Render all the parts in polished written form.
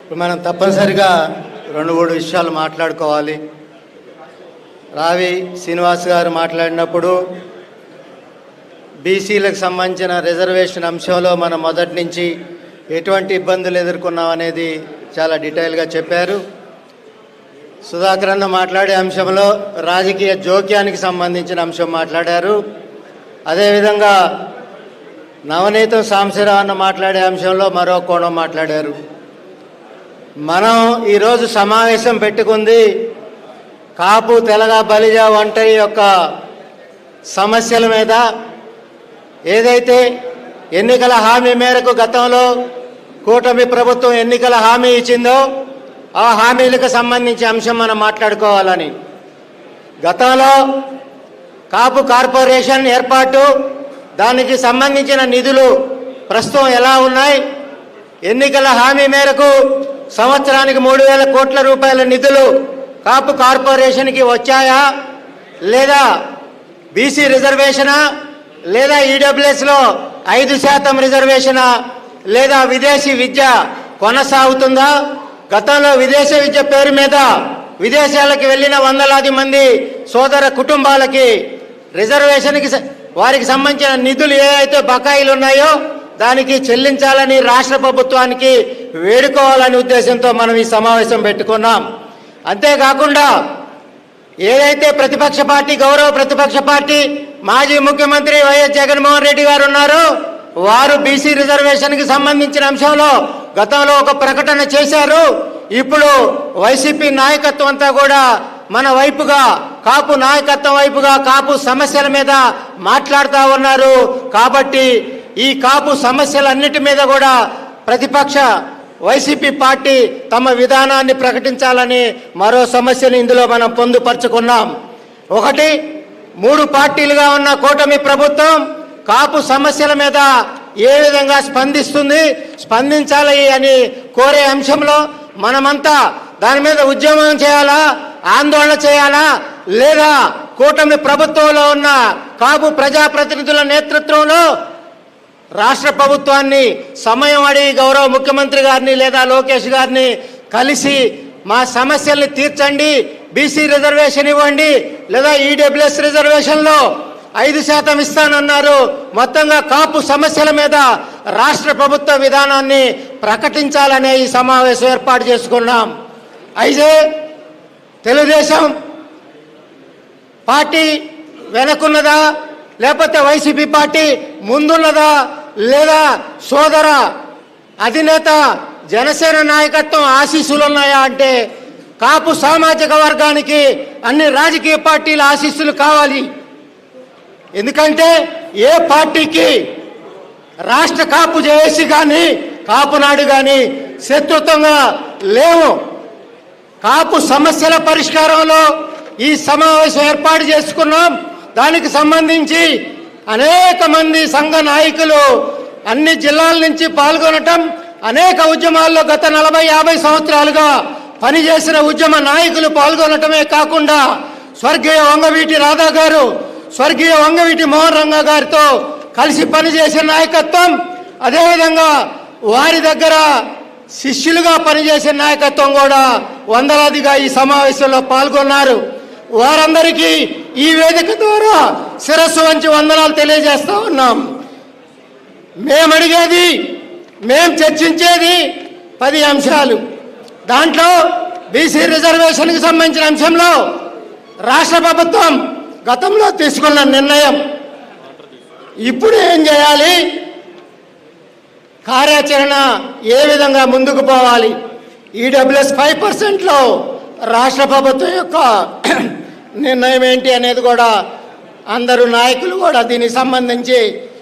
ఇప్పుడు మనం తప్పనిసరిగా 2-3 విషయాలు మాట్లాడుకోవాలి. రావి శ్రీనివాస్ గారు మాట్లాడినప్పుడు బీసీలకు సంబంధించిన రిజర్వేషన్ అంశంలో మనం మొదటి నుంచి ఎటువంటి ఇబ్బందులు ఎదుర్కొన్నాం అనేది చాలా డీటెయిల్గా చెప్పారు. సుధాకర్ అన్న మాట్లాడే అంశంలో రాజకీయ జోక్యానికి సంబంధించిన అంశం మాట్లాడారు. అదేవిధంగా నవనీతం సాంబశివరావు అన్న మాట్లాడే అంశంలో మరో కోణం మాట్లాడారు. మనం ఈరోజు సమావేశం పెట్టుకుంది కాపు, తెలగ, బలిజ, ఒంటరి యొక్క సమస్యల మీద. ఏదైతే ఎన్నికల హామీ మేరకు గతంలో కూటమి ప్రభుత్వం ఎన్నికల హామీ ఇచ్చిందో ఆ హామీలకు సంబంధించి అంశం మనం మాట్లాడుకోవాలని. గతంలో కాపు కార్పొరేషన్ ఏర్పాటు, దానికి సంబంధించిన నిధులు ప్రస్తుతం ఎలా ఉన్నాయి? ఎన్నికల హామీ మేరకు సంవత్సరానికి 3,000 కోట్ల రూపాయల నిధులు కాపు కార్పొరేషన్కి వచ్చాయా, లేదా బీసీ రిజర్వేషనా, లేదా ఈడబ్ల్యూఎస్లో 5% రిజర్వేషనా, లేదా విదేశీ విద్య కొనసాగుతుందా? గతంలో విదేశీ విద్య పేరు మీద విదేశాలకు వెళ్ళిన వందలాది మంది సోదర కుటుంబాలకి రిజర్వేషన్కి వారికి సంబంధించిన నిధులు ఏవైతే బకాయిలు ఉన్నాయో దానికి చెల్లించాలని రాష్ట్ర ప్రభుత్వానికి వేడుకోవాలనే ఉద్దేశంతో మనం ఈ సమావేశం పెట్టుకున్నాం. అంతేకాకుండా ఏదైతే ప్రతిపక్ష పార్టీ, గౌరవ ప్రతిపక్ష పార్టీ మాజీ ముఖ్యమంత్రి వైఎస్ జగన్మోహన్ రెడ్డి గారు ఉన్నారో వారు బీసీ రిజర్వేషన్కి సంబంధించిన అంశంలో గతంలో ఒక ప్రకటన చేశారు. ఇప్పుడు వైసీపీ నాయకత్వం అంతా కూడా మన వైపుగా, కాపు నాయకత్వం వైపుగా కాపు సమస్యల మీద మాట్లాడుతూ ఉన్నారు. కాబట్టి ఈ కాపు సమస్యలన్నిటి మీద కూడా ప్రతిపక్ష వైసీపీ పార్టీ తమ విధానాన్ని ప్రకటించాలని మరో సమస్యను ఇందులో మనం పొందుపరుచుకున్నాం. ఒకటి, 3 పార్టీలుగా ఉన్న కూటమి ప్రభుత్వం కాపు సమస్యల మీద ఏ విధంగా స్పందిస్తుంది, స్పందించాలి అని కోరే అంశంలో మనమంతా దాని మీద ఉద్యమం చేయాలా, ఆందోళన చేయాలా, లేదా కూటమి ప్రభుత్వంలో ఉన్న కాపు ప్రజాప్రతినిధుల నేతృత్వంలో రాష్ట్ర ప్రభుత్వాన్ని సమయం అడిగి గౌరవ ముఖ్యమంత్రి గారిని లేదా లోకేష్ గారిని కలిసి మా సమస్యల్ని తీర్చండి, బీసీ రిజర్వేషన్ ఇవ్వండి, లేదా ఈడబ్ల్యూఎస్ రిజర్వేషన్లో 5% ఇస్తానన్నారు. మొత్తంగా కాపు సమస్యల మీద రాష్ట్ర ప్రభుత్వ విధానాన్ని ప్రకటించాలనే ఈ సమావేశం ఏర్పాటు చేసుకున్నాం. అయితే తెలుగుదేశం పార్టీ వెనకున్నదా, లేకపోతే వైసీపీ పార్టీ ముందున్నదా, లేదా సోదర అధినేత జనసేన నాయకత్వం ఆశీస్సులు ఉన్నాయా అంటే కాపు సామాజిక వర్గానికి అన్ని రాజకీయ పార్టీల ఆశీస్సులు కావాలి. ఎందుకంటే ఏ పార్టీకి రాష్ట్ర కాపు జేఏసీ కానీ కాపునాడు కానీ శత్రుత్వంగా లేవు. కాపు సమస్యల పరిష్కారంలో ఈ సమావేశం ఏర్పాటు చేసుకున్నాం. దానికి సంబంధించి అనేక మంది సంఘ నాయకులు అన్ని జిల్లాల నుంచి పాల్గొనటం, అనేక ఉద్యమాల్లో గత 40-50 సంవత్సరాలుగా పనిచేసిన ఉద్యమ నాయకులు పాల్గొనటమే కాకుండా స్వర్గీయ వంగవీటి రాధా గారు, స్వర్గీయ వంగవీటి మోహన్ రంగా గారితో కలిసి పనిచేసిన నాయకత్వం, అదేవిధంగా వారి దగ్గర శిష్యులుగా పనిచేసిన నాయకత్వం కూడా వందలాదిగా ఈ సమావేశంలో పాల్గొన్నారు. వారందరికీ ఈ వేదిక ద్వారా శిరస్సు వంచి వందనాలు తెలియజేస్తా ఉన్నాం. మేము అడిగేది, మేము చర్చించేది 10 అంశాలు. దాంట్లో బీసీ రిజర్వేషన్కి సంబంధించిన అంశంలో రాష్ట్ర ప్రభుత్వం గతంలో తీసుకున్న నిర్ణయం, ఇప్పుడు ఏం చేయాలి, కార్యాచరణ ఏ విధంగా ముందుకు పోవాలి, ఈడబ్ల్యూఎస్ 5%లో రాష్ట్ర ప్రభుత్వం యొక్క నిర్ణయం ఏంటి అనేది కూడా అందరూ నాయకులు కూడా దీనికి సంబంధించి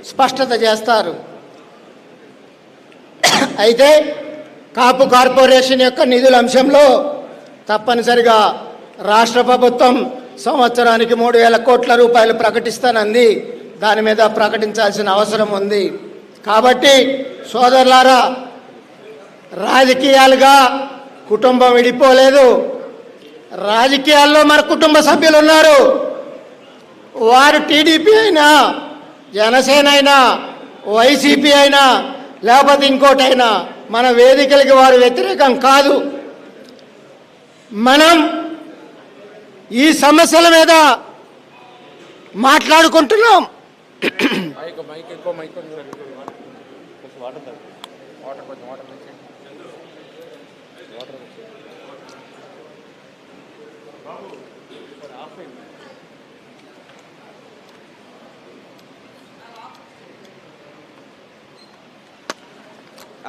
స్పష్టత చేస్తారు. అయితే కాపు కార్పొరేషన్ యొక్క నిధుల అంశంలో తప్పనిసరిగా రాష్ట్ర ప్రభుత్వం సంవత్సరానికి 3,000 కోట్ల రూపాయలు ప్రకటిస్తానంది. దాని మీద ప్రకటించాల్సిన అవసరం ఉంది. కాబట్టి సోదరులారా, రాజకీయాలుగా కుటుంబం విడిపోలేదు. రాజకీయాల్లో మన కుటుంబ సభ్యులు ఉన్నారు. వారు టీడీపీ అయినా, జనసేన అయినా, వైసీపీ అయినా, లేకపోతే ఇంకోటైనా మన వేదికలకి వారు వ్యతిరేకం కాదు. మనం ఈ సమస్యల మీద మాట్లాడుకుంటున్నాం.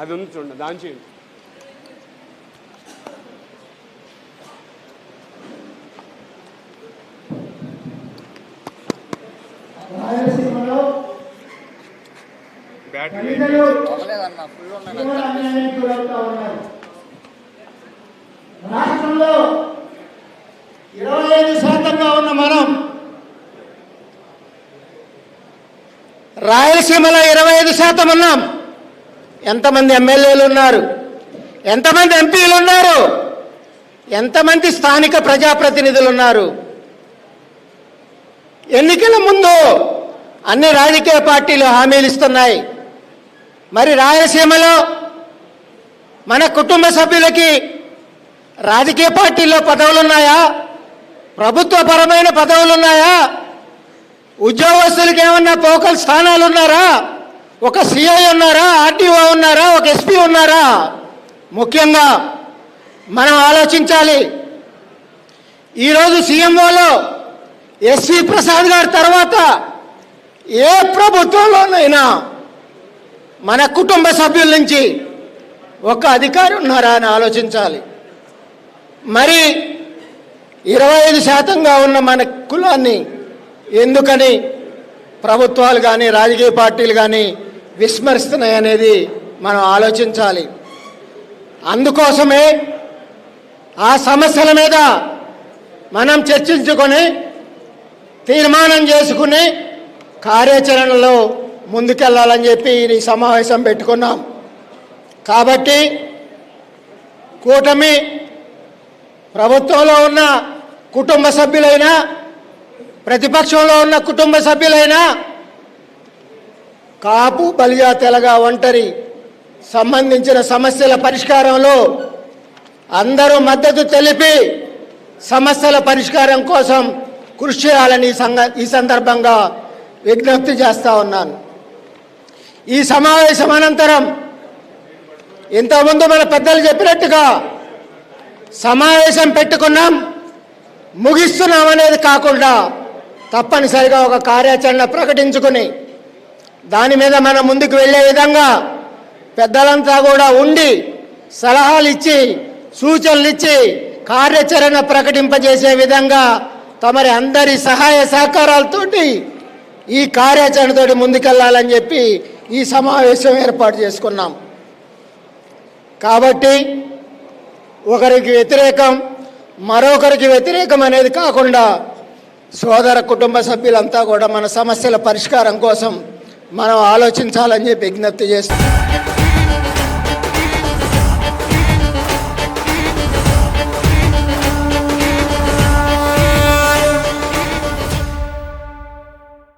అది ఉంది చూడండి, దాని చేయండి. రాయలసీమలో రాష్ట్రంలో 25% ఉన్న మనం రాయలసీమలో 25% ఉన్నాం. ఎంతమంది ఎమ్మెల్యేలు ఉన్నారు, ఎంతమంది ఎంపీలు ఉన్నారు, ఎంతమంది స్థానిక ప్రజాప్రతినిధులు ఉన్నారు? ఎన్నికల ముందు అన్ని రాజకీయ పార్టీలు హామీలు ఇస్తున్నాయి. మరి రాయలసీమలో మన కుటుంబ సభ్యులకి రాజకీయ పార్టీల్లో పదవులు ఉన్నాయా? ప్రభుత్వపరమైన పదవులు ఉన్నాయా? ఉద్యోగస్తులకి ఏమన్నా పోకల్ స్థానాలు ఉన్నారా? ఒక సిఐ ఉన్నారా? ఆర్టీఓ ఉన్నారా? ఒక ఎస్పీ ఉన్నారా? ముఖ్యంగా మనం ఆలోచించాలి. ఈరోజు సీఎంఓలో ఎస్వి ప్రసాద్ గారి తర్వాత ఏ ప్రభుత్వంలోనైనా మన కుటుంబ సభ్యుల నుంచి ఒక అధికారి ఉన్నారా అని ఆలోచించాలి. మరి 25%గా ఉన్న మన కులాన్ని ఎందుకని ప్రభుత్వాలు కానీ రాజకీయ పార్టీలు కానీ విస్మరిస్తున్నాయి అనేది మనం ఆలోచించాలి. అందుకోసమే ఆ సమస్యల మీద మనం చర్చించుకొని తీర్మానం చేసుకుని కార్యాచరణలో ముందుకెళ్లాలని చెప్పి ఈ సమావేశం పెట్టుకున్నాం. కాబట్టి కూటమి ప్రభుత్వంలో ఉన్న కుటుంబ సభ్యులైనా ప్రతిపక్షంలో ఉన్న కుటుంబ సభ్యులైనా కాపు బలిజా తెలగ ఒంటరి సంబంధించిన సమస్యల పరిష్కారంలో అందరూ మద్దతు తెలిపి సమస్యల పరిష్కారం కోసం కృషి చేయాలని ఈ సందర్భంగా విజ్ఞప్తి చేస్తా ఉన్నాను. ఈ సమావేశం అనంతరం ఇంతకుముందు మన పెద్దలు చెప్పినట్టుగా సమావేశం పెట్టుకున్నాం, ముగిస్తున్నాం అనేది కాకుండా తప్పనిసరిగా ఒక కార్యాచరణ ప్రకటించుకుని దాని మీద మనం ముందుకు వెళ్ళే విధంగా పెద్దలంతా కూడా ఉండి సలహాలు ఇచ్చి సూచనలు ఇచ్చి కార్యాచరణ ప్రకటింపజేసే విధంగా తమరి అందరి సహాయ సహకారాలతోటి ఈ కార్యాచరణతోటి ముందుకెళ్లాలని చెప్పి ఈ సమావేశం ఏర్పాటు చేసుకున్నాం. కాబట్టి ఒకరికి వ్యతిరేకం మరొకరికి వ్యతిరేకం అనేది కాకుండా సోదర కుటుంబ సభ్యులంతా కూడా మన సమస్యల పరిష్కారం కోసం మనం ఆలోచించాలని చెప్పి విజ్ఞప్తి చేస్తున్నాం.